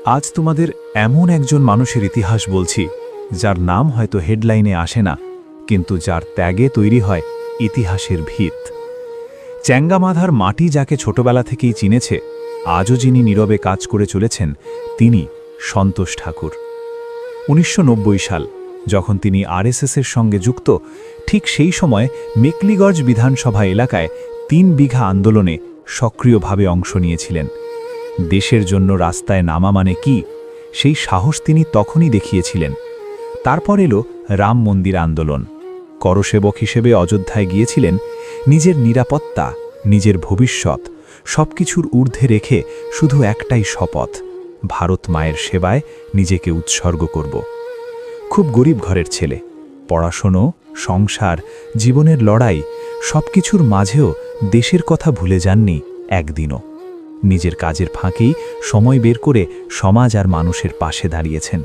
আজ তোমাদের এমন একজন মানুষের ইতিহাস বলছি, যার নাম হয়তো হেডলাইনে আসে না, কিন্তু যার ত্যাগে তৈরি হয় ইতিহাসের ভিত। চ্যাঙ্গামাধার মাটি যাকে ছোটবেলা থেকেই চিনেছে, আজও যিনি নীরবে কাজ করে চলেছেন, তিনি সন্তোষ ঠাকুর। ১৯৯০ সাল, যখন তিনি আরএসএসের সঙ্গে যুক্ত, ঠিক সেই সময় মেকলিগঞ্জ বিধানসভা এলাকায় ৩ বিঘা আন্দোলনে সক্রিয়ভাবে অংশ নিয়েছিলেন। দেশের জন্য রাস্তায় নামা মানে কি, সেই সাহস তিনি তখনই দেখিয়েছিলেন। তারপর এলো রাম মন্দির আন্দোলন। করসেবক হিসেবে অযোধ্যায় গিয়েছিলেন, নিজের নিরাপত্তা, নিজের ভবিষ্যৎ সবকিছুর ঊর্ধ্বে রেখে শুধু একটাই শপথ, ভারত মায়ের সেবায় নিজেকে উৎসর্গ করব। খুব গরিব ঘরের ছেলে, পড়াশোনা, সংসার, জীবনের লড়াই সবকিছুর মাঝেও দেশের কথা ভুলে যাননি একদিনও। নিজের কাজের ফাঁকেই সময় বের করে সমাজ আর মানুষের পাশে দাঁড়িয়েছেন।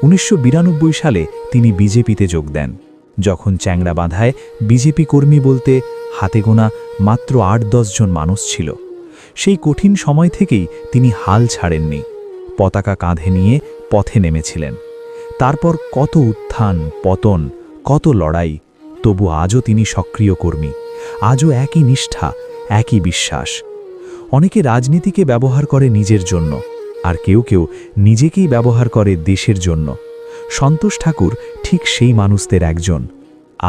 ১৯৯২ সালে তিনি বিজেপিতে যোগ দেন, যখন চ্যাংড়াবাঁধায় বিজেপি কর্মী বলতে হাতে গোনা মাত্র ৮-১০ জন মানুষ ছিল। সেই কঠিন সময় থেকেই তিনি হাল ছাড়েননি, পতাকা কাঁধে নিয়ে পথে নেমেছিলেন। তারপর কত উত্থান পতন, কত লড়াই, তবু আজও তিনি সক্রিয় কর্মী, আজও একই নিষ্ঠা, একই বিশ্বাস। অনেকে রাজনীতিকে ব্যবহার করে নিজের জন্য, আর কেউ কেউ নিজেকেই ব্যবহার করে দেশের জন্য। সন্তোষ ঠাকুর ঠিক সেই মানুষদের একজন।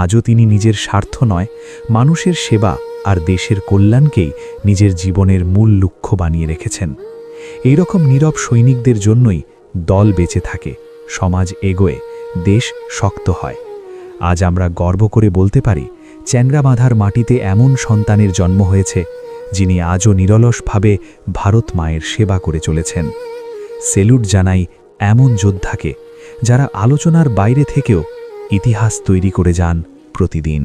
আজও তিনি নিজের স্বার্থ নয়, মানুষের সেবা আর দেশের কল্যাণকেই নিজের জীবনের মূল লক্ষ্য বানিয়ে রেখেছেন। এই রকম নীরব সৈনিকদের জন্যই দল বেঁচে থাকে, সমাজ এগোয়, দেশ শক্ত হয়। আজ আমরা গর্ব করে বলতে পারি, চ্যাংড়াবাঁধার মাটিতে এমন সন্তানের জন্ম হয়েছে, যিনি আজও নিরলসভাবে ভারত মায়ের সেবা করে চলেছেন। সেলুট জানাই এমন যোদ্ধাকে, যারা আলোচনার বাইরে থেকেও ইতিহাস তৈরি করে যান প্রতিদিন।